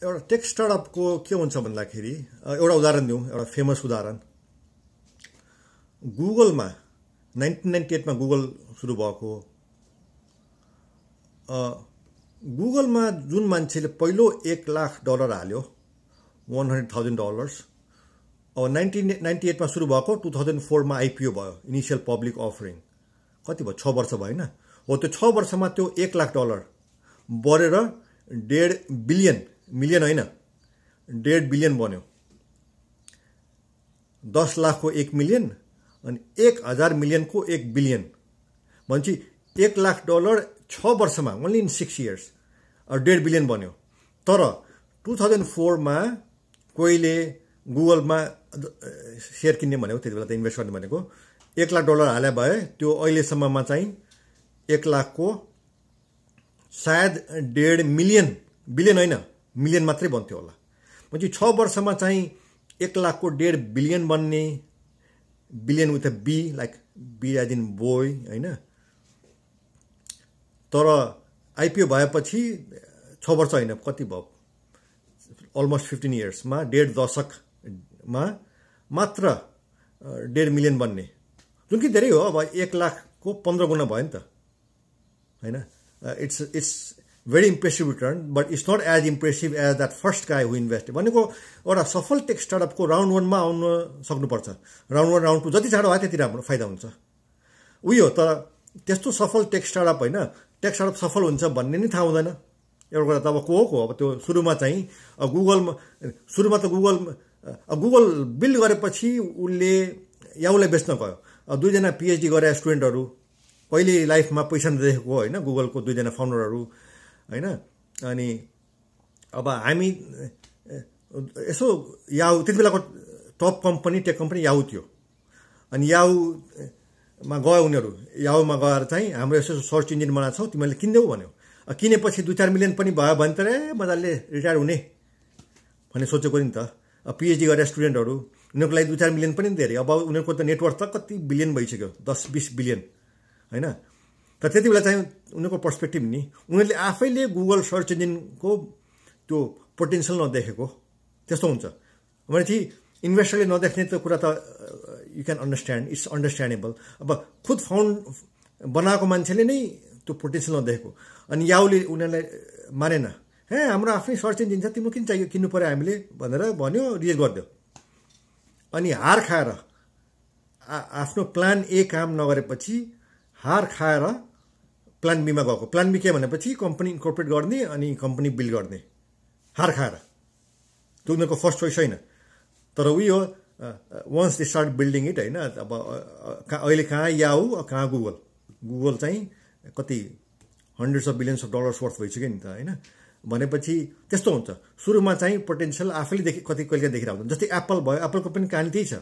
एउटा टेक स्टार्टअपको के हुन्छ भन्दाखेरि एउटा उदाहरण दिउँ, एउटा फेमस उदाहरण। गुगलमा 1998 मा गुगल सुरु भएको। गुगलमा जुन मान्छेले पहिलो $1,00,000 हाल्यो, $100,000, अब 1998 मा सुरु भएको, 2004 मा आइपिओ भयो, इनिसियल पब्लिक अफरिङ। कति भयो? 6 वर्ष भयो होइन? हो, त्यो 6 वर्षमा त्यो $1,00,000 बढेर 1.5 बिलियन, मिलियन होइन, 1.5 बिलियन बन्यो। 10 लाखको 1 मिलियन अनि 1000 मिलियनको 1 बिलियन भनेपछि $1,00,000 6 वर्षमा, ओन्ली इन 6 years 1.5 बिलियन बन्यो। तर 2004 मा कोहीले गुगलमा सेयर किन्ने भनेको, त्यति बेला त इन्भेस्ट गर्ने भनेको, $1,00,000 हाले भए त्यो अहिलेसम्ममा चाहिँ 1 लाखको सायद 1.5 मिलियन, बिलियन होइन, मिलियन मात्रै बन्थ्यो होला। भनेपछि 6 वर्षमा चाहिँ 1 लाखको 1.5 बिलियन बन्ने, billion with a B, like B as in boy होइन। तर आइपिओ भएपछि 6 वर्ष होइन, कति भयो, अलमोस्ट 15 yearsमा, 1.5 दशकमा मात्र 1.5 मिलियन बन्ने, जुन कि धेरै हो। अब 1 लाखको 15 गुणा भयो नि त होइन। It's very impressive return, but it's not as impressive as that first guy who invested. भनेको एउटा सफल टेक स्टार्टअपको राउन्ड 1 मा आउन सक्नुपर्छ। राउन्ड 1, राउन्ड 2 जति चाँडो आयो त्यति राम्रो फाइदा हुन्छ। उही हो, तर त्यस्तो सफल टेक स्टार्टअप होइन, टेक स्टार्टअप सफल हुन्छ भन्ने नै थाहा हुँदैन। एउटा कुरा त अब को हो, अब त्यो सुरुमा चाहिँ गुगलमा, सुरुमा त गुगल बिल्ड गरेपछि उसले याहुलाई बेच्न गयो। 2 जना पिएचडी गरे स्टुडेन्टहरू, कहिले लाइफमा पैसा नदेखेको होइन, गुगलको 2 जना फाउन्डरहरू होइन। अनि अब हामी यसो याहु, त्यति बेलाको top company, tech company Yahoo थियो। अनि याहुमा गयो उनीहरू, याहुमा गएर चाहिँ हाम्रो यसो सर्च इन्जिन बनाएको छौँ, तिमीले किनिदेऊ भन्यो। किनेपछि 2-4 मिलियन पनि भयो भने त मजाले रिटायर हुने भन्ने सोचेको नि त। पिएचडी गरेर स्टुडेन्टहरू, उनीहरूको लागि 2-4 मिलियन पनि धेरै। अब उनीहरूको त नेटवर्क त कति बिलियन भइसक्यो, 10-20 बिलियन होइन। तर त्यति बेला चाहिँ उनीहरूको पर्सपेक्टिभ नि, उनीहरूले आफैले गुगल सर्च इन्जिनको त्यो पोटेन्सियल नदेखेको, त्यस्तो हुन्छ। भनेपछि इन्भेस्टरले नदेख्ने त कुरा त you can understand, it's understandable. अब खुद बनाएको मान्छेले नै त्यो पोटेन्सियल नदेखेको। अनि याहुले उनीहरूलाई मानेन, हे हाम्रो आफ्नै सर्च इन्जिन छ, तिम्रो किन चाहियो, किन्नु पऱ्यो हामीले भनेर भन्यो, रिजेक्ट गरिदियो। अनि हार खाएर आफ्नो प्लान ए काम नगरेपछि हार खाएर प्लान बीमा गएको। प्लान बी के भनेपछि कम्पनी इन्कर्पोरेट गर्ने अनि कम्पनी बिल्ड गर्ने, हार खाएर। त्यो उनीहरूको फर्स्ट चोइस होइन। तर उही हो, once they start building it होइन। अब अहिले कहाँ याहु, कहाँ गुगल चाहिँ कति $100s of billions वर्थ भइसक्यो नि त होइन। भनेपछि त्यस्तो हुन्छ। सुरुमा चाहिँ पोटेन्सियल आफैले कति कहिले देखिरहेको हुन्छ। जस्तै एप्पल भयो, एप्पलको पनि कहानी त्यही छ।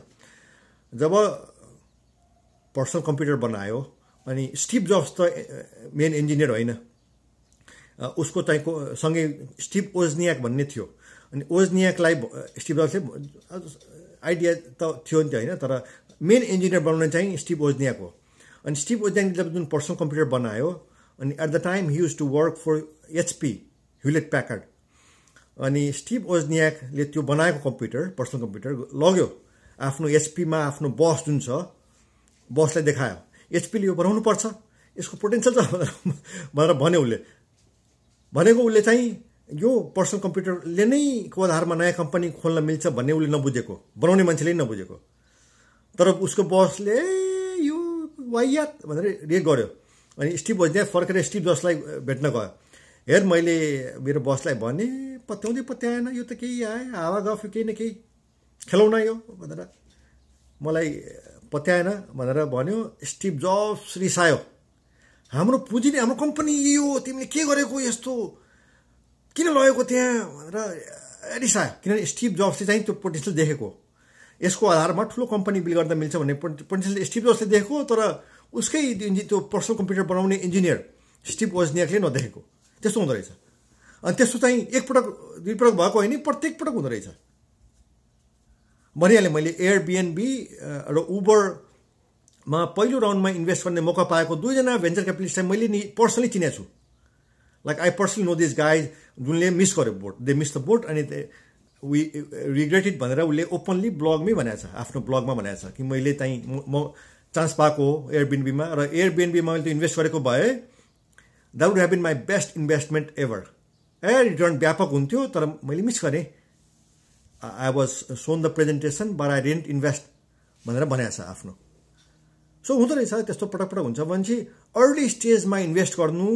जब पर्सनल कम्प्युटर बनायो अनि स्टिभ जब्स त मेन इन्जिनियर होइन, उसको चाहिँ सँगै स्टिभ ओजनियाक भन्ने थियो। अनि ओजनियाकलाई स्टिभ जब्सले आइडिया त थियो नि त होइन, तर मेन इन्जिनियर बनाउने चाहिँ स्टिभ ओजनियाक हो। अनि स्टिभ ओजनियाकले जब जुन पर्सनल कम्प्युटर बनायो, अनि at the time he used to work for HP, Hewlett Packard. अनि स्टिभ ओजनियाकले त्यो बनाएको कम्प्युटर, पर्सनल कम्प्युटर लग्यो आफ्नो HP मा, आफ्नो बस जुन छ बसलाई देखायो, HP ले यो बनाउनु पर्छ, यसको पोटेन्सियल छ भनेर भन्यो उसले। भनेको उसले चाहिँ यो पर्सनल कम्प्युटरले नै को आधारमा नयाँ कम्पनी खोल्न मिल्छ भन्ने उसले नबुझेको, बनाउने मान्छेले नै नबुझेको। तर उसको बसले यो वाइयात भनेर रिएक्ट गर्यो। अनि स्टिभ ओजनियाक फर्केर स्टिभ जब्सलाई भेट्न गयो। हेर, मैले मेरो बसलाई भने, पत्याएन, यो त केही आयो, हावा गफ, केही न केही खेलाउन यो भनेर मलाई पत्याएन भनेर भन्यो। स्टिभ जब्स रिसायो, हाम्रो पुँजी नै, हाम्रो कम्पनी यो तिमीले के गरेको, यस्तो किन लगेको त्यहाँ भनेर रिसायो। किनभने स्टिभ जब्सले चाहिँ त्यो पोटेन्सियल देखेको, यसको आधारमा ठुलो कम्पनी बिल्ड गर्दा मिल्छ भन्ने पोटेन्सियल स्टिभ जब्सले देखेको। तर उसकै त्यो पर्सनल कम्प्युटर बनाउने इन्जिनियर स्टिभ ओजनियाकले नदेखेको। त्यस्तो हुँदो रहेछ। अनि त्यस्तो चाहिँ एकपटक दुईपटक भएको होइन, प्रत्येक पटक हुँदो रहेछ। भनिहालेँ मैले, एयरबिएनबी र उबरमा पहिलो राउन्डमा इन्भेस्ट गर्ने मौका पाएको 2 जना भेन्चर क्यापिटलिस्टलाई मैले नि पर्सनली चिनेको छु। Like I personally know this guys, जुनले मिस गर्यो boat, they miss the boat, अनि वी रिग्रेट इट भनेर उसले ओपनली ब्लगमै भनेको छ, आफ्नो ब्लगमा भनेको छ कि मैले चाहिँ म चान्स पाएको हो एयरबिएनबीमा, र एयरबिएनबीमा मैले इन्भेस्ट गरेको भए that would have been my best investment ever. Return व्यापक हुन्थ्यो, तर मैले मिस गरेँ। I was shown the presentation but I didn't invest भनेर भनेको छ आफ्नो। सो हुँदो रहेछ त्यस्तो पटक पटक हुन्छ भनेपछि अर्ली स्टेजमा इन्भेस्ट गर्नु।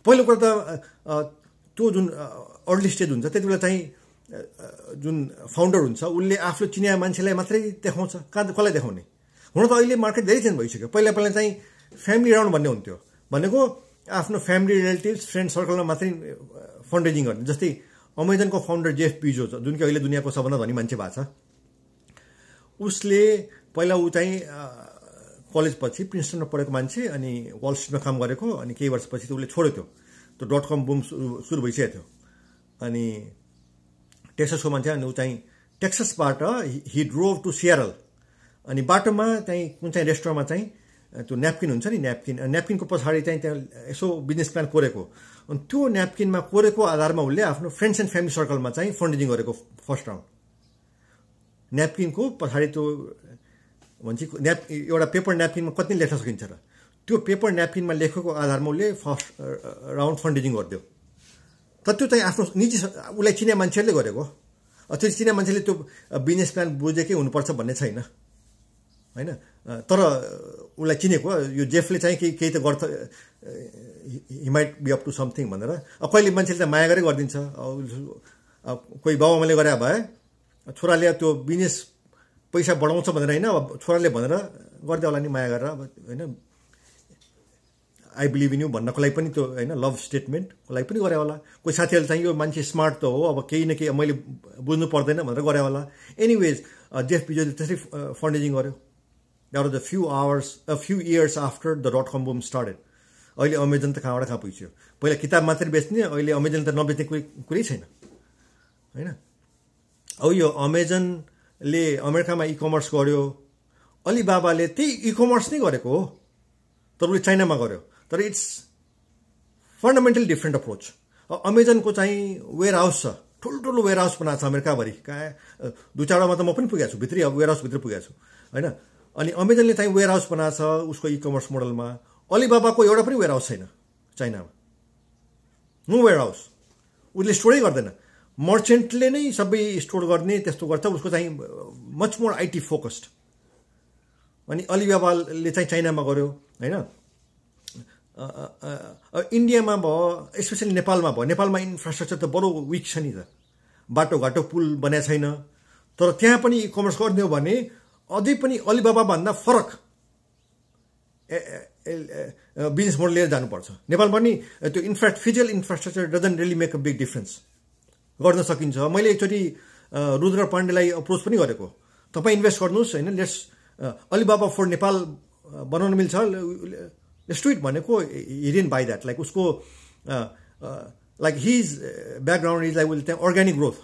पहिलो कुरा त त्यो जुन अर्ली स्टेज हुन्छ त्यति बेला चाहिँ जुन फाउन्डर हुन्छ उसले आफूले चिने मान्छेलाई मात्रै देखाउँछ, कसलाई देखाउने। हुन त अहिले मार्केट धेरै चेन्ज भइसक्यो। पहिला चाहिँ फ्यामिली राउन्ड भन्ने हुन्थ्यो, भनेको आफ्नो फ्यामिली रिलेटिभ्स फ्रेन्ड सर्कलमा मात्रै फन्ड रेजिङ गर्ने। जस्तै अमेजनको फाउन्डर जेफ बेजोस जुन कि अहिले दुनियाँको सबभन्दा धनी मान्छे भएको छ, उसले पहिला ऊ चाहिँ कलेज पछि प्रिन्सटनमा पढेको मान्छे, अनि वाल स्ट्रिटमा काम गरेको, अनि केही वर्षपछि त उसले छोड्यो। त्यो .com बुम सुरु भइसकेको थियो, अनि टेक्ससको मान्छे, अनि ऊ चाहिँ टेक्ससबाट हि ड्रोभ टु सिएरल, अनि बाटोमा चाहिँ कुन चाहिँ रेस्टुरेन्टमा चाहिँ त्यो न्यापकिन हुन्छ नि, न्यापकिनको पछाडि चाहिँ त्यहाँ यसो बिजनेस प्लान कोरेको, अनि त्यो न्यापकिनमा कोरेको आधारमा उसले आफ्नो फ्रेन्ड्स एन्ड फ्यामिली सर्कलमा चाहिँ फन्डिङ गरेको फर्स्ट राउन्ड। न्यापकिनको पछाडि त्यो भन्छ एउटा पेपर न्यापकिनमा कति लेख्न सकिन्छ र, त्यो पेपर न्यापकिनमा लेखेको आधारमा उसले फर्स्ट राउन्ड फन्डिङ गरिदियो। तर त्यो चाहिँ आफ्नो निजी उसलाई चिने मान्छेहरूले गरेको, त्यो चिने मान्छेले त्यो बिजनेस प्लान बुझेकै हुनुपर्छ भन्ने छैन होइन। तर उसलाई चिनेको यो जेफले चाहिँ केही त गर्छ, he might be up to something भनेर। कहिले मान्छेले त माया गरे गरिदिन्छ। कोही बाबुआमाले गरे भए छोराले त्यो बिजनेस पैसा बढाउँछ भनेर होइन, अब छोराले भनेर गरिदियो होला नि माया गरेर होइन। आई बिलिभ इन यु भन्नको लागि पनि त्यो होइन, लभ स्टेटमेन्टको लागि पनि गरे होला। कोही साथीहरूले चाहिँ यो मान्छे स्मार्ट त हो, अब केही न केही मैले बुझ्नु पर्दैन भनेर गरे होला। एनिवेज जेफ बेजोसले त्यसरी फन्डिङ गर्यो। That was a few years after the .com boom started. अहिले अमेजन त कहाँबाट कहाँ पुग्यो। पहिला किताब मात्रै बेच्ने, अहिले अमेजन त नबेच्ने कुरै छैन होइन। अब यो अमेजनले अमेरिकामा इकमर्स गर्यो, अलिबाबाले त्यही इकमर्स नै गरेको हो, तर उसले चाइनामा गर्यो। तर इट्स फन्डामेन्टली डिफ्रेन्ट अप्रोच। अमेजनको चाहिँ वेयर हाउस छ, ठुल्ठुलो वेयर हाउस बनाएको छ अमेरिकाभरि, कहाँ दुई चारवटामा त म पनि पुगेको छु, भित्री वेयर हाउसभित्र पुगेको छु होइन। अनि अमेजनले चाहिँ वेयर हाउस बनाएको छ उसको इकमर्स मोडलमा। अलिबाबाको एउटा पनि वेयर हाउस छैन चाइनामा, नो वेयर हाउस। उसले स्टोरै गर्दैन, मर्चेन्टले नै सबै स्टोर गर्ने त्यस्तो गर्छ। उसको चाहिँ मच मोर आइटी फोकस्ड। अनि अलिबाबाले चाहिँ चाइनामा गर्यो होइन। इन्डियामा भयो, स्पेसली नेपालमा भयो। नेपालमा इन्फ्रास्ट्रक्चर त बडो विक छ नि त, बाटोघाटो पुल बनाएको छैन। तर त्यहाँ पनि इकमर्स गर्ने हो भने अझै पनि अलिबाबाभन्दा फरक बिजनेस मोडल लिएर जानुपर्छ। नेपाल पनि त्यो physical infrastructure doesn't really make a big difference, गर्न सकिन्छ। मैले एकचोटि रुद्र पाण्डेलाई अप्रोच पनि गरेको, तपाईँ इन्भेस्ट गर्नुहोस् होइन, लेट्स अलिबाबा फर नेपाल बनाउन मिल्छ, लेट्स डु इट भनेको। ही डिडन्ट बाई द्याट। लाइक उसको like his background is like त्यहाँ अर्ग्यानिक ग्रोथ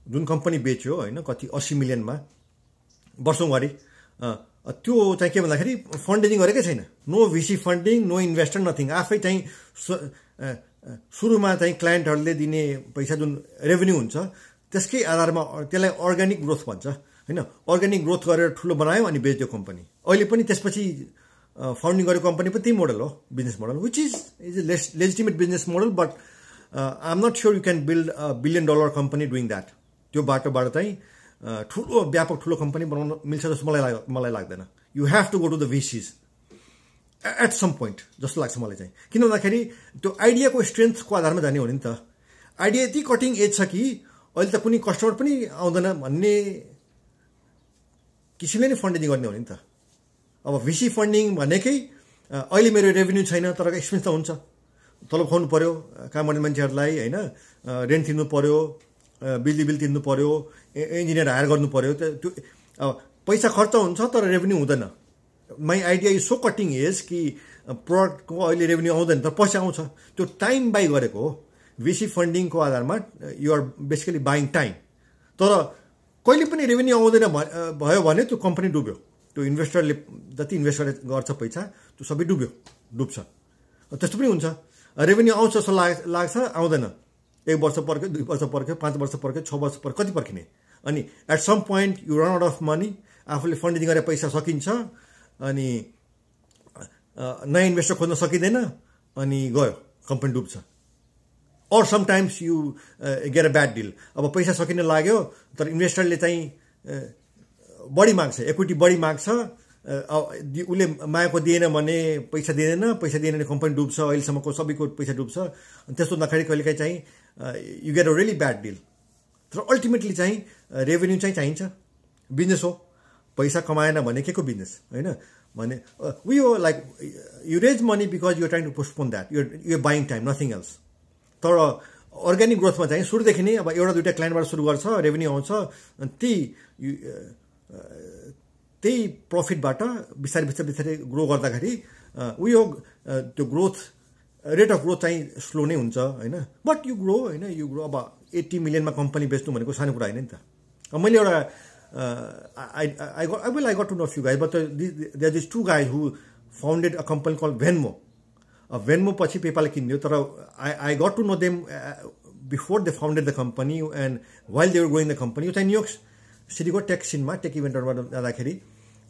जुन कम्पनी बेच्यो होइन, कति 80 मिलियनमा वर्षौँ अगाडि, त्यो चाहिँ के भन्दाखेरि फन्डिङ गरेकै छैन। नो भिसी फन्डिङ, नो इन्भेस्टर, नथिङ। आफै चाहिँ सुरुमा चाहिँ क्लाइन्टहरूले दिने पैसा जुन रेभेन्यू हुन्छ त्यसकै आधारमा त्यसलाई अर्ग्यानिक ग्रोथ भन्छ होइन। अर्ग्यानिक ग्रोथ गरेर ठुलो बनायो अनि बेच्यो कम्पनी। अहिले पनि त्यसपछि फाउन्डिङ गरेको कम्पनी पनि त्यही मोडल हो, business model, which is a legitimate business model. But I am not sure you can build a $1 billion company doing that. त्यो बाटोबाट चाहिँ ठुलो व्यापक ठुलो कम्पनी बनाउन मिल्छ जस्तो मलाई लाग्दैन। You have to go to the VCs at some point जस्तो लाग्छ मलाई चाहिँ। किन भन्दाखेरि त्यो आइडियाको स्ट्रेन्थको आधारमा जाने हो नि त। आइडिया यति कटिङ एज छ कि अहिले त कुनै कस्टमर पनि आउँदैन भन्ने किसिमले नै फन्डिङ गर्ने हो नि त। अब भिसी फन्डिङ भनेकै अहिले मेरो रेभेन्यू छैन तर एक्सपेन्स त हुन्छ, तलब खुवाउनु पऱ्यो काम गर्ने मान्छेहरूलाई होइन, रेन्ट तिर्नु पऱ्यो, बिजुली बिल तिर्नु पऱ्यो, इन्जिनियर हायर गर्नु पऱ्यो। त्यो पैसा खर्च हुन्छ तर रेभेन्यू हुँदैन। My idea is so cutting edge कि प्रडक्टको अहिले रेभेन्यू आउँदैन तर पैसा आउँछ। त्यो टाइम बाई गरेको हो। भिसी फन्डिङको आधारमा युआर बेसिकली बाइङ टाइम। तर कहिले पनि रेभेन्यू आउँदैन भयो भने त्यो कम्पनी डुब्यो। त्यो इन्भेस्टरले जति इन्भेस्ट गर्छ पैसा त्यो सबै डुब्छ। त्यस्तो पनि हुन्छ, रेभेन्यू आउँछ जस्तो लाग्छ आउँदैन, 1 वर्ष पर्ख्यो, 2 वर्ष पर्ख्यो, 5 वर्ष पर्ख्यो, 6 वर्ष पर्ख्यो, कति पर्खिने? अनि at some point you run out of money, आफूले फन्डिङ गरेर पैसा सकिन्छ, अनि नयाँ इन्भेस्टर खोज्न सकिँदैन, अनि गयो, कम्पनी डुब्छ। और sometimes you get a bad deal. अब पैसा सकिन लाग्यो, तर इन्भेस्टरले चाहिँ बढी माग्छ, इक्विटी बढी माग्छ, उसले मागेको दिएन भने पैसा दिँदैन, पैसा दिएन भने कम्पनी डुब्छ, अहिलेसम्मको सबैको पैसा डुब्छ। अनि त्यस्तो हुँदाखेरि कहिलेकाहीँ चाहिँ you get a really bad deal. तर अल्टिमेटली चाहिँ रेभेन्यू चाहिँ चाहिन्छ, बिजनेस हो, पैसा कमाएन भने के को बिजनेस, होइन? भने वी हो like you raise money because you trying to postpone that, you buying time, nothing else. तर अर्ग्यानिक ग्रोथमा चाहिँ सुरुदेखि नै अब एउटा दुइटा क्लाइन्टबाट सुरु गर्छ, रेभेन्यू आउँछ, त्यही प्रफिटबाट बिस्तारै बिस्तारै बिस्तारै ग्रो गर्दाखेरि उयो त्यो ग्रोथ रेट अफ ग्रोथ चाहिँ स्लो नै हुन्छ, होइन? बट यु ग्रो, होइन? You grow. अब 80 मिलियनमा कम्पनी बेच्नु भनेको सानो कुरा होइन नि त। मैले एउटा I got to know a few guys, but there are these 2 guys who founded a company called Venmo. Venmo पछि पेपाल किन्यो, तर I got to know them before they founded the company and while they were growing the company. यो चाहिँ New York सिटीको take cinema, take इभेन्टहरूबाट जाँदाखेरि,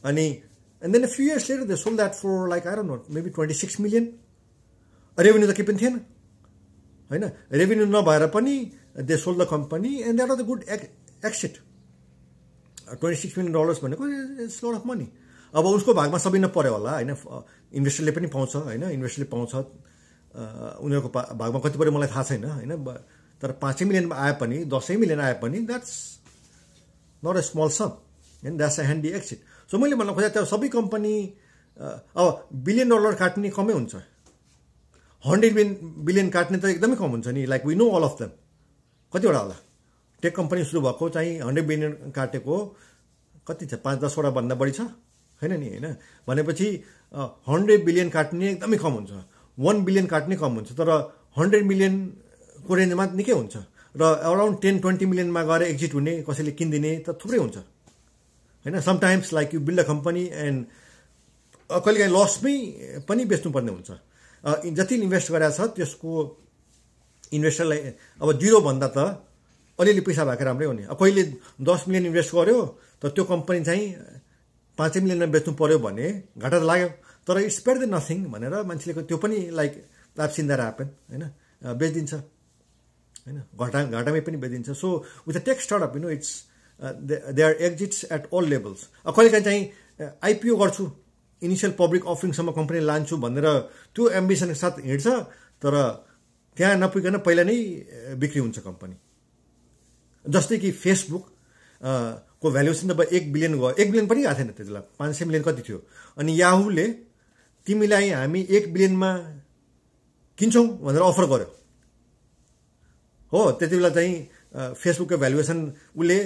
अनि and then a few years later they sold that for like I don't know, maybe 26 million. Revenue त के पनि थिएन, होइन? रेभेन्यू नभएर पनि they sold the company and that was a good exit. $26 million भनेको इट्स लट अफ मनी। अब उसको भागमा सबै नपर्यो होला, होइन? इन्भेस्टरले पनि पाउँछ, होइन? इन्भेस्टरले पाउँछ, उनीहरूको भागमा कति पर्यो मलाई थाहा छैन, होइन? तर 5 मिलियन आए पनि 10 मिलियन आए पनि that's not a small sum, होइन? That's a handy exit. So मैले भन्न खोजेँ त्यो सबै कम्पनी अब $1 बिलियन काट्ने कमै हुन्छ, 100 बिलियन काट्ने त एकदमै कम हुन्छ नि। Like we know all of them. कतिवटा होला टेक कम्पनी सुरु भएको चाहिँ 100 बिलियन काटेको कति छ? 5-10 वटा भन्दा बढी छ, होइन नि, होइन? भनेपछि 100 बिलियन काट्ने एकदमै कम हुन्छ, 1 बिलियन काट्ने कम हुन्छ, तर 100 मिलियनको रेन्जमा निकै हुन्छ। र अराउन्ड 10-20 मिलियनमा गएर एक्जिट हुने, कसैले किनिदिने त थुप्रै हुन्छ, होइन? Sometimes like you build a company and कहिलेकाहीँ लसमै पनि बेच्नुपर्ने हुन्छ। जति इन्भेस्ट गरेको छ त्यसको इन्भेस्टरलाई अब 0 भन्दा त अलिअलि पैसा भएको राम्रै हो नि। अब कहिले 10 मिलियन इन्भेस्ट गर्यो, तर त्यो कम्पनी चाहिँ 5 मिलियनमा बेच्नु पर्यो भने घाटा त लाग्यो, तर इट्स बेटर देन नथिङ भनेर मान्छेले त्यो पनि like that seen that happen, होइन? बेचिदिन्छ, होइन? घाटामै पनि बेचिदिन्छ। So with a tech startup, you know, it's they are exits at all levels. अब कहिलेकाहीँ चाहिँ आइपिओ गर्छु, इनिसियल पब्लिक अफरिङसम्म कम्पनी लान्छु भनेर त्यो एम्बिसनको साथ हिँड्छ, तर त्यहाँ नपुगिकन पहिला नै बिक्री हुन्छ कम्पनी। जस्तै कि फेसबुक को भ्यालुएसन त 1 बिलियन गयो, 1 बिलियन पनि गएको थिएन त्यति बेला, 500 मिलियन कति थियो। अनि याहुले तिमीलाई हामी 1 बिलियनमा किन्छौँ भनेर अफर गर्यो, हो? त्यति बेला चाहिँ फेसबुकको भ्यालुएसन उसले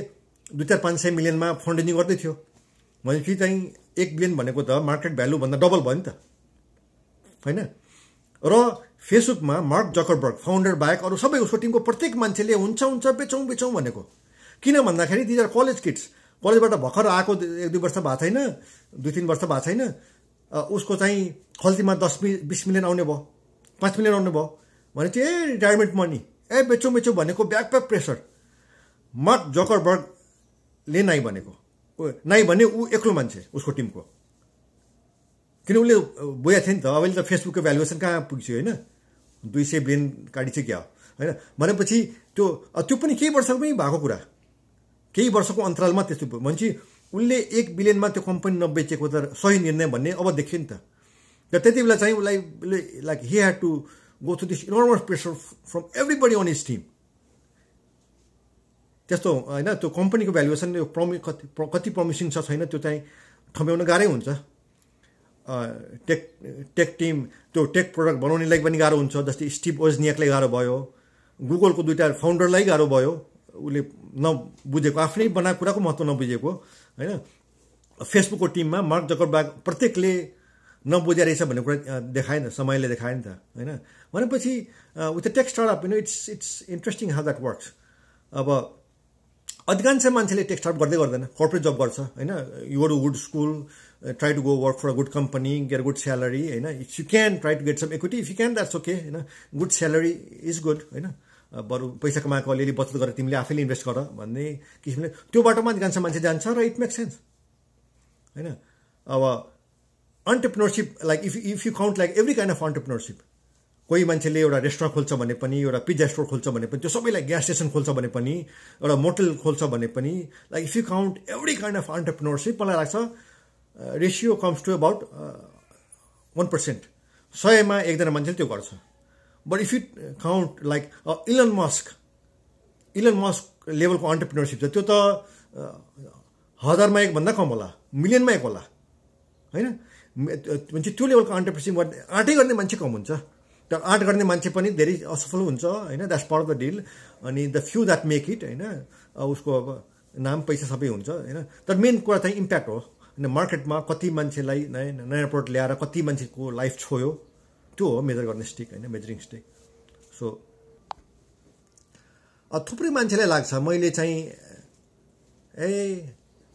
200-500 मिलियनमा फन्डिङ गर्दै थियो भनेपछि चाहिँ 1 बिलियन भनेको त मार्केट भ्यालुभन्दा डबल भयो नि त, होइन? र फेसबुकमा मार्क जकरबर्ग फाउन्डर बाहेक अरू सबै उसको टिमको प्रत्येक मान्छेले हुन्छ बेचौँ भनेको। किन भन्दाखेरि दिज आर कलेज किड्स, कलेजबाट भर्खर आएको, 1-2 वर्ष भएको छैन, 2-3 वर्ष भएको छैन, उसको चाहिँ खल्तीमा 10-20 मिलियन आउने भयो, 5 मिलियन आउने भयो भने चाहिँ रिटायरमेन्ट मनी, बेचौँ भनेको ब्याक प्रेसर। मार्क जकरबर्गले नाइ भनेको, नाइ भने ऊ एक्लो मान्छे उसको टिमको, किन उसले बोया थियो नि त। अहिले त फेसबुकको भ्यालुएसन कहाँ पुग्छ, होइन? 200 बिलियन काटी चाहिँ क्या हो, होइन? भनेपछि त्यो पनि केही वर्षको पनि भएको कुरा, केही वर्षको अन्तरालमा त्यस्तो भनेपछि उसले 1 बिलियनमा त्यो कम्पनी नबेचेको त सही निर्णय भन्ने अब देखियो नि त। र त्यति बेला चाहिँ उसलाई like he had to go through this enormous pressure from everybody on his team. त्यस्तो, होइन? त्यो कम्पनीको भ्यालुएसन कति प्रमिसिङ छ छैन त्यो चाहिँ ठम्ब्याउन गाह्रै हुन्छ। टेक टिम, त्यो टेक प्रोडक्ट बनाउनेलाई पनि गाह्रो हुन्छ। जस्तै स्टिभ ओजनियाकलाई गाह्रो भयो, गुगलको 2टा फाउन्डरलाई गाह्रो भयो, उसले नबुझेको, आफ्नै बनाएको कुराको महत्त्व नबुझेको, होइन? फेसबुकको टिममा मार्क जकरबर्ग प्रत्येकले नबुझे रहेछ भन्ने कुरा देखाएन, समयले देखायो नि त, होइन? भनेपछि with the tech startup, you know, it's interesting how that works. अब अधिकांश मान्छेले टेक स्टार्टअप गर्दैन, कर्पोरेट जब गर्छ, होइन? You go to good school, try to go work for a good company, get good salary, होइन? If you can try to get some equity, if you can that's okay, होइन? Good salary is good, होइन? बरु पैसा कमाएको अलिअलि बचत गरेर तिमीले आफैले इन्भेस्ट गर भन्ने किसिमले त्यो बाटोमा अधिकांश मान्छे जान्छ र इट मेक सेन्स हैन अब entrepreneurship like if you count like every kind of entrepreneurship कोही मान्छेले एउटा रेस्टुरेन्ट खोल्छ भने पनि एउटा पिज्जा स्टोर खोल्छ भने पनि त्यो सबैलाई ग्यास स्टेसन खोल्छ भने पनि एउटा मोटेल खोल्छ भने पनि like if you count every kind of entrepreneurship मलाई लाग्छ रेसियो कम्स टु अबाउट 1%. 100मा एकजना मान्छेले त्यो गर्छ but if you count like Elon Musk लेभलको एन्टरप्रेन्योरशिप छ त्यो त 1000मा एक भन्दा कम होला मिलियनमा एक होला हैन मान्छे त्यो लेभलको एन्टरप्रेन्योरशिप गर्ने आँटै गर्ने मान्छे कम हुन्छ तर आर्ट गर्ने मान्छे पनि धेरै असफल हुन्छ हैन that's part of the deal अनि the few that make it हैन उसको अब नाम पैसा सबै हुन्छ हैन तर मेन कुरा चाहिँ इम्प्याक्ट हो हैन मार्केटमा कति मान्छेलाई नयाँ प्रोडक्ट ल्याएर कति मान्छेको लाइफ छोयो त्यो हो मेजर गर्ने स्टिक हैन मेजरिङ स्टिक सो थुप्रै मान्छेलाई लाग्छ मैले चाहिँ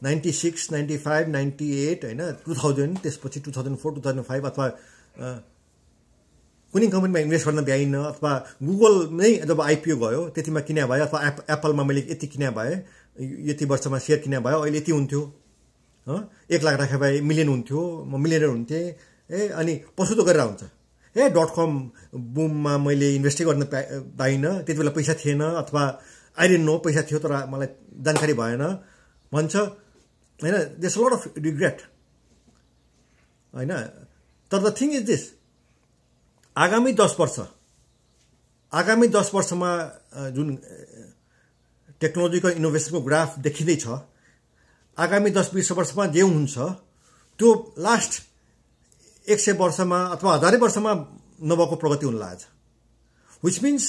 96 95 98 हैन 2000 त्यसपछि 2004 2005 अथवा कुनै कम्पनीमा इन्भेस्ट गर्न भ्याइन अथवा गुगल नै जब आइपिओ गयो त्यतिमा किने भयो अथवा एप्पलमा मैले यति किने भए यति वर्षमा सेयर किने भयो अहिले यति हुन्थ्यो 1 लाख राखे भए मिलियन हुन्थ्यो म मिलियनर हुन्थेँ अनि पशु त गरेर हुन्छ .com बुममा मैले इन्भेस्टै गर्न पाइनँ त्यति बेला पैसा थिएन अथवा आई डिडन्ट नो पैसा थियो तर मलाई जानकारी भएन भन्छ हैन there's a lot of regret हैन तर द थिङ इज दिस आगामी 10 वर्षमा जुन टेक्नोलोजीको इनोभेसनको ग्राफ देखिँदैछ आगामी 10-20 वर्षमा जे हुन्छ त्यो लास्ट 100 वर्षमा अथवा 1000 वर्षमा नभएको प्रगति हुन लाग्छ which means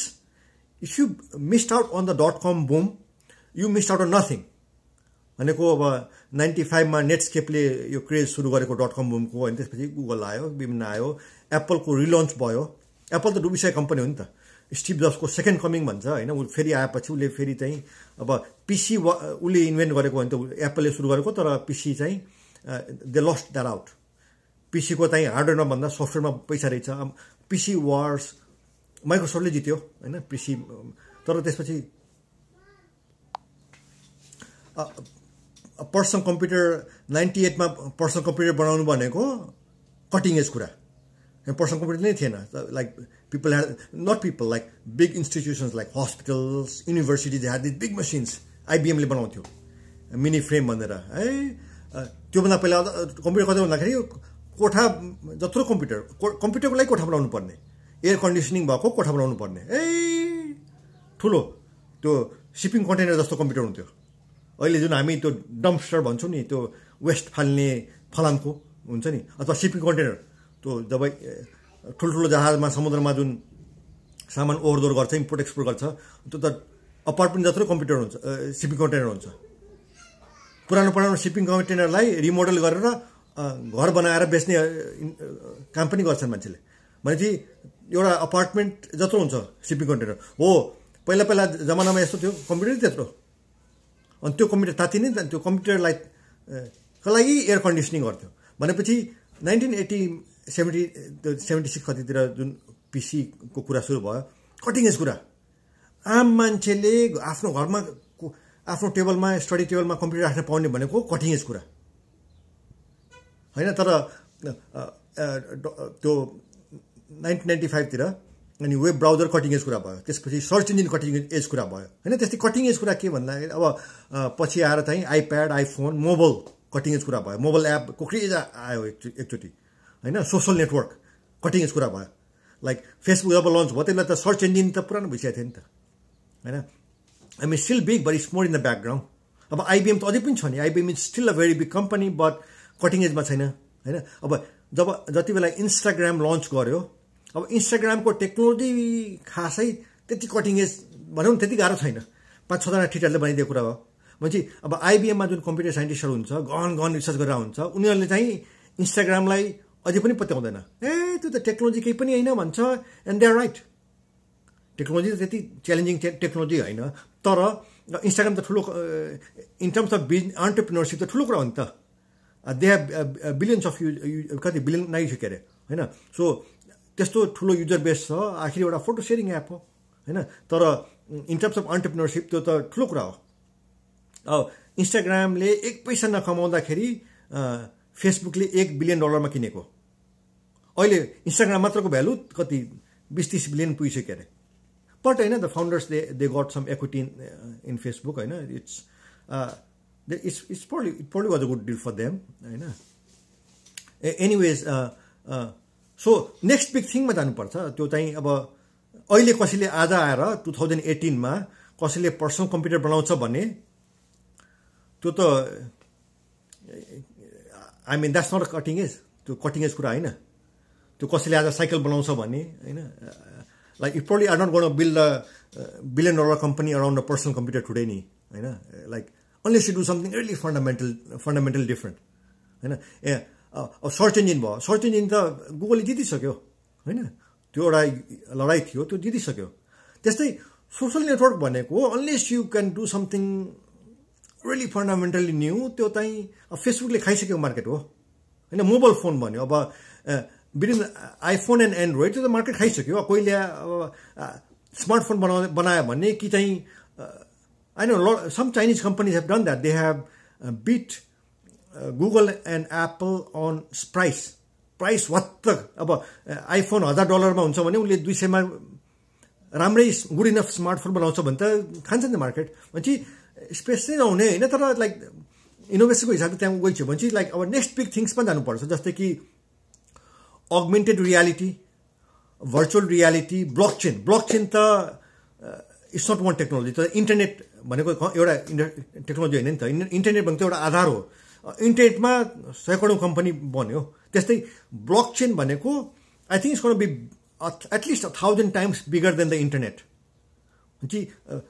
if you missed out on the .com boom you missed out on nothing भनेको अब 95 मा नेटस्केपले यो क्रेज सुरु गरेको .com बुमको अनि त्यसपछि गुगल आयो विभिन्न आयो एप्पलको रिलन्च भयो एप्पल त डुबिसकेको कम्पनी हो नि त स्टिभ जब्सको सेकेन्ड कमिङ भन्छ हैन उ फेरि आएपछि उसले फेरि चाहिँ अब पीसी उसले इन्भेन्ट गरेको भने त एप्पलले सुरु गरेको तर पीसी चाहिँ they lost that out PC को चाहिँ हार्डवेयरमा भन्दा सफ्टवेयरमा पैसा रहेछ पीसी वार्स माइक्रोसफ्टले जित्यो हैन पीसी तर त्यसपछि पर्सनल कम्प्युटर 98 मा पर्सनल कम्प्युटर बनाउनु भनेको कटिङ एज कुरा पर्सनल कम्प्युटर नै थिएन like people had not people like big institutions like hospitals universities they had these big machines IBM ले बनाउँथ्यो मिनी फ्रेम भनेर है त्यो भन्दा पहिला कम्प्युटर कतै भन्दाखेरि कोठा जत्रो कम्प्युटरको लागि कोठा बनाउनु पर्ने एयर कन्डिसनिङ भएको कोठा बनाउनु पर्ने ठुलो त्यो शिपिङ कन्टेनर जस्तो कम्प्युटर हुन्थ्यो अहिले जुन हामी त्यो डम्पस्टर भन्छौँ नि त्यो वेस्ट फाल्ने फलामको हुन्छ नि अथवा शिपिङ कन्टेनर त्यो जब ठुल्ठुलो जहाजमा समुद्रमा जुन सामान ओहोरदोहोर गर्छ इम्पोर्ट एक्सपोर्ट गर्छ त्यो त अपार्टमेन्ट जत्रो कम्प्युटर हुन्छ शिपिङ कन्टेनर हुन्छ पुरानो शिपिङ कन्टेनरलाई रिमोडल गरेर घर बनाएर बेच्ने काम पनि गर्छन् मान्छेले भनेपछि एउटा अपार्टमेन्ट जत्रो हुन्छ शिपिङ कन्टेनर हो पहिला जमानामा यस्तो थियो कम्प्युटर त्यत्रो अनि त्यो कम्प्युटर तातिने त्यो कम्प्युटरलाई को लागि एयर कन्डिसनिङ गर्थ्यो भनेपछि 76 कतितिर जुन पीसी को कुरा सुरु भयो कटिङ एज कुरा आम मान्छेले आफ्नो घरमा आफ्नो टेबलमा स्टडी टेबलमा कम्प्युटर राख्न पाउने भनेको कटिङ एज कुरा हैन तर त्यो 1995 तिर अनि वेब ब्राउजर कटिङ एज कुरा भयो त्यसपछि सर्च इन्जिन कटिङ एज कुरा भयो हैन त्यस्तै कटिङ एज कुरा के भन्दाखेरि अब पछि आएर चाहिँ iPad iPhone mobile cutting edge कुरा भयो मोबाइल एपको क्रेज आयो एकचोटि हैन सोशल नेटवर्क कटिङ एज कुरा भयो लाइक फेसबुक जब लन्च भयो त्यसले त सर्च इन्जिन त पुरानो भइसकेको थियो नि त हैन I mean still big but it's more in the background अब आइबिएम त अझै पनि छ नि IBM is still a very big company but cutting एजमा छैन हैन अब जब जति बेला इन्स्टाग्राम लन्च गर्यो अब इन्स्टाग्रामको टेक्नोलोजी खासै त्यति कटिङ एज भनौँ त्यति गाह्रो छैन 5-6 जना ठिटरले बनाइदिएको कुरा हो भनेपछि अब आइबिएममा जुन कम्प्युटर साइन्टिस्टहरू हुन्छ गहन रिसर्च गरेर हुन्छ उनीहरूले चाहिँ इन्स्टाग्रामलाई अझै पनि पत्याउँदैन त्यो त टेक्नोलोजी केही पनि होइन भन्छ and they are right technology त त्यति च्यालेन्जिङ टेक्नोलोजी होइन तर इन्स्टाग्राम त ठुलो इन टर्म्स अफ एन्टरप्रेन्योरसिप त ठुलो कुरा हो नि त दे हेभ बिलियन्स अफ कति बिलियन नागिसक्यो अरे होइन सो त्यस्तो ठुलो युजर बेस छ आखिर एउटा फोटो सेयरिङ एप हो होइन तर इन टर्म्स अफ अन्टरप्रिनरसिप त्यो त ठुलो कुरा हो। इन्स्टाग्रामले 1 पैसा नकमाउँदाखेरि फेसबुकले $1 बिलियन किनेको। अहिले इन्स्टाग्राम मात्रको भ्यालु कति 20-30 बिलियन पुगिसक्यो अरे। बट होइन the founders they got some equity in Facebook होइन। It's probably was a good deal for them होइन। एनिवेज सो नेक्स्ट बिग थिङमा जानुपर्छ। त्यो चाहिँ अब अहिले कसैले आज आएर 2018 मा कसैले पर्सनल कम्प्युटर बनाउँछ भने त्यो त I mean that's not a cutting edge. त्यो कटिङ एज कुरा होइन। त्यो कसैले आज साइकल बनाउँछ भने होइन like you probably are not gonna build a $1 billion company around a personal computer today नि होइन। Like unless you do something really fundamental different होइन। सर्च इन्जिन भयो। सर्च इन्जिन त गुगलले जितिसक्यो होइन। त्यो एउटा लडाइँ थियो, त्यो जितिसक्यो। त्यस्तै सोसल नेटवर्क भनेको unless you can do something really fundamentally new त्यो चाहिँ फेसबुकले खाइसकेको मार्केट हो होइन। मोबाइल फोन भन्यो अब बिट्विन आइफोन एन्ड एन्ड्रोइड त्यो त मार्केट खाइसक्यो। कोहीले अब स्मार्टफोन बनायो भने कि चाहिँ I know some Chinese companies have done that. They have beat Google and Apple on price वात्त। अब आइफोन $1000 हुन्छ भने उसले 200 मा राम्रै गुड इनफ स्मार्टफोन बनाउँछ भने त खान्छ नि मार्केट। भनेपछि स्पेस चाहिँ नहुने होइन। तर लाइक इनोभेसनको हिसाबले त्यहाँ गइछ भने चाहिँ लाइक अब नेक्स्ट बिग थिङ्समा जानुपर्छ। जस्तै कि augmented reality, virtual reality, blockchain त इट्स नट वान टेक्नोलोजी। त इन्टरनेट भनेको एउटा टेक्नोलोजी होइन नि त। इन्टरनेट भनेको एउटा आधार हो। इन्टरनेटमा सैकडौँ कम्पनी बन्यो। त्यस्तै ब्लकचेन भनेको I think it's gonna be at least 1000 times bigger than the internet. भनेपछि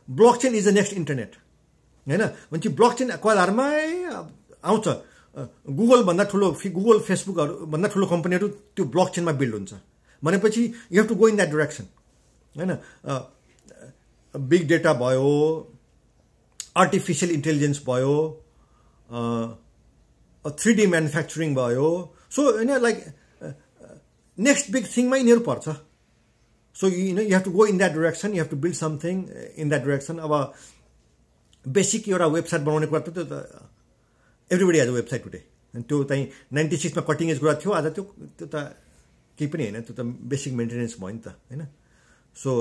blockchain is the next internet होइन। भनेपछि ब्लकचेनको आधारमै आउँछ। गुगलभन्दा ठुलो गुगल फेसबुकहरू भन्दा ठुलो कम्पनीहरू त्यो ब्लकचेनमा बिल्ड हुन्छ भनेपछि you have to go in that direction होइन। बिग डेटा भयो, आर्टिफिसियल इन्टेलिजेन्स भयो, 3D म्यानुफ्याक्चरिङ भयो। सो होइन लाइक नेक्स्ट बिग थिङमा यिनीहरू पर्छ। So you have to go in that direction. You have to build something in that direction. अब basic एउटा वेबसाइट बनाउने कुरा त त्यो त everybody has a website today. त्यो चाहिँ 96 मा कटिङ एज कुरा थियो। आज त्यो त केही पनि होइन। त्यो त बेसिक मेन्टेनेन्स भयो नि त होइन। सो